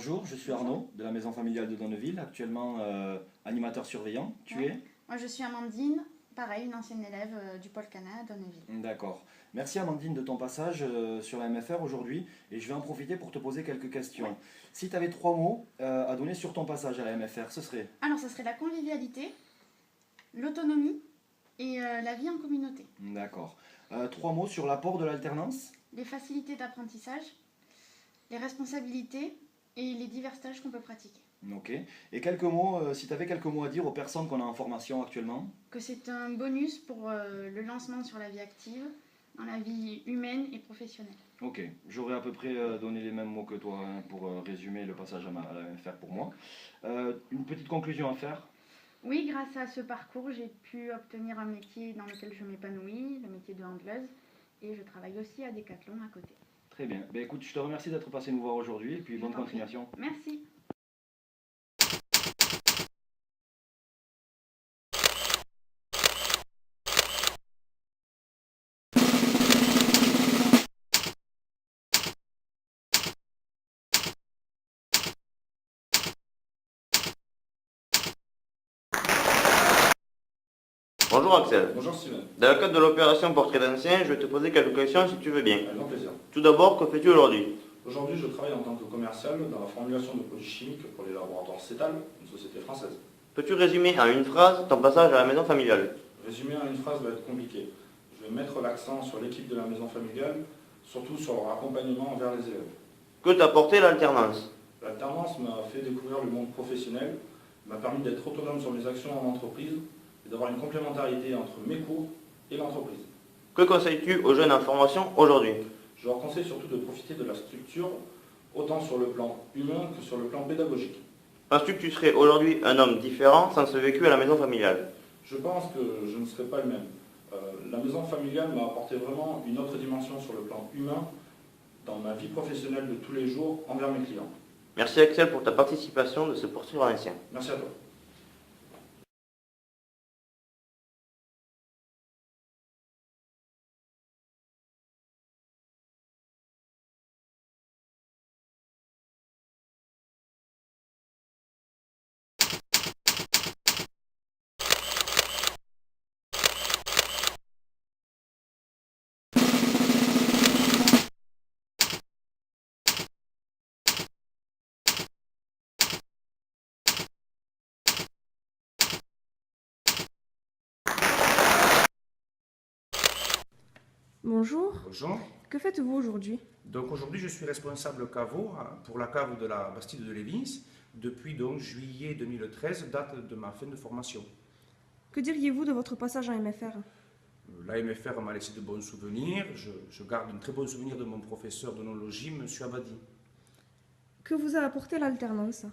Bonjour, je suis Bonjour. Arnaud de la maison familiale de Donneville, actuellement animateur surveillant. Tu Ouais. es? Moi, je suis Amandine, pareil, une ancienne élève du pôle Cana à Donneville. D'accord. Merci Amandine de ton passage sur la MFR aujourd'hui et je vais en profiter pour te poser quelques questions. Ouais. Si tu avais 3 mots à donner sur ton passage à la MFR, ce serait? Alors, ça serait la convivialité, l'autonomie et la vie en communauté. D'accord. 3 mots sur l'apport de l'alternance? Les facilités d'apprentissage, les responsabilités et les divers stages qu'on peut pratiquer. Ok. Et quelques mots, si tu avais quelques mots à dire aux personnes qu'on a en formation actuellement? Que c'est un bonus pour le lancement sur la vie active, dans la vie humaine et professionnelle. Ok, j'aurais à peu près donné les mêmes mots que toi hein, pour résumer le passage à la MFR pour moi. Une petite conclusion à faire? Oui, grâce à ce parcours, j'ai pu obtenir un métier dans lequel je m'épanouis, le métier de handleuse, et je travaille aussi à Decathlon à côté. Très bien. Ben, écoute, je te remercie d'être passé nous voir aujourd'hui et puis Je bonne t'en prie. continuation. Merci. Bonjour Axel. Bonjour Steven, Dans le cadre de l'opération Portrait d'ancien, je vais te poser quelques questions si tu veux bien. avec grand plaisir. Tout d'abord, que fais-tu aujourd'hui? Aujourd'hui, je travaille en tant que commercial dans la formulation de produits chimiques pour les laboratoires CETAL, une société française. Peux-tu résumer en une phrase ton passage à la maison familiale? Résumer en une phrase va être compliqué. Je vais mettre l'accent sur l'équipe de la maison familiale, surtout sur leur accompagnement envers les élèves. Que t'a apporté l'alternance? L'alternance m'a fait découvrir le monde professionnel, m'a permis d'être autonome sur mes actions en entreprise et d'avoir une complémentarité entre mes cours et l'entreprise. Que conseilles-tu aux jeunes en formation aujourd'hui? Je leur conseille surtout de profiter de la structure, autant sur le plan humain que sur le plan pédagogique. Penses-tu que tu serais aujourd'hui un homme différent sans ce vécu à la maison familiale? Je pense que je ne serai pas le même. La maison familiale m'a apporté vraiment une autre dimension sur le plan humain dans ma vie professionnelle de tous les jours envers mes clients. Merci Axel pour ta participation de ce Portrait d'ancien. Merci à toi. Bonjour, Bonjour. que faites-vous aujourd'hui? Donc aujourd'hui, je suis responsable caveau pour la cave de la Bastide de Lévins depuis donc juillet 2013, date de ma fin de formation. Que diriez-vous de votre passage en MFR? La MFR m'a laissé de bons souvenirs. Je garde un très bon souvenir de mon professeur d'onologie, M. Abadi. Que vous a apporté l'alternance?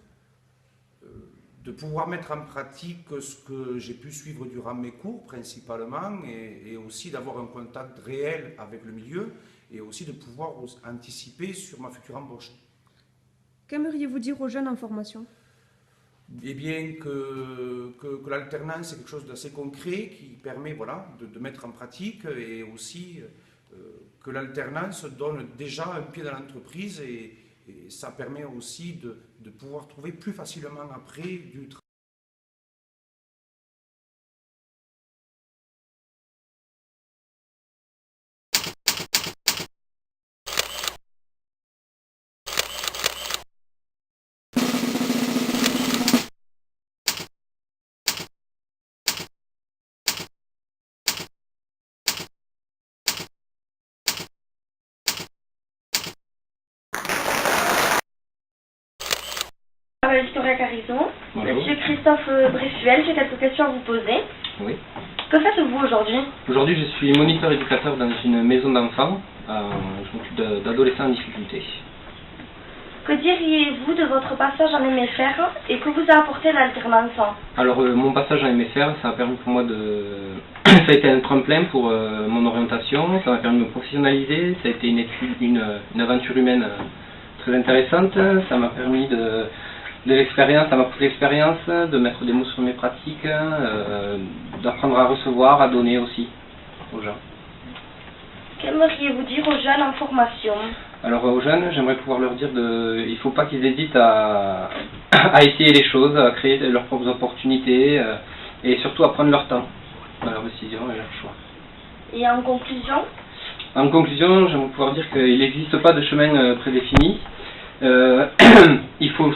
De pouvoir mettre en pratique ce que j'ai pu suivre durant mes cours principalement et aussi d'avoir un contact réel avec le milieu et aussi de pouvoir anticiper sur ma future embauche. Qu'aimeriez-vous dire aux jeunes en formation? Eh bien, que l'alternance est quelque chose d'assez concret qui permet voilà, de mettre en pratique et aussi que l'alternance donne déjà un pied dans l'entreprise et ça permet aussi de pouvoir trouver plus facilement après du travail. Victoria Carison. Bonjour. Monsieur Christophe Bressuel, j'ai quelques questions à vous poser. Oui. Que faites-vous aujourd'hui? Aujourd'hui, je suis moniteur éducateur dans une maison d'enfants. Je m'occupe d'adolescents en difficulté. Que diriez-vous de votre passage en MFR et que vous a apporté l'alternance? Alors, mon passage en MFR, ça a permis pour moi de... ça a été un tremplin pour mon orientation, ça m'a permis de me professionnaliser, ça a été une aventure humaine très intéressante, ça m'a permis de l'expérience, ça m'a pris l'expérience, de mettre des mots sur mes pratiques, d'apprendre à recevoir, à donner aussi aux gens. Qu'aimeriez-vous dire aux jeunes en formation? Alors aux jeunes, j'aimerais pouvoir leur dire il ne faut pas qu'ils hésitent à essayer les choses, à créer leurs propres opportunités et surtout à prendre leur temps dans leurs décisions et leurs choix. Et en conclusion? En conclusion, j'aimerais pouvoir dire qu'il n'existe pas de chemin prédéfini. Il faut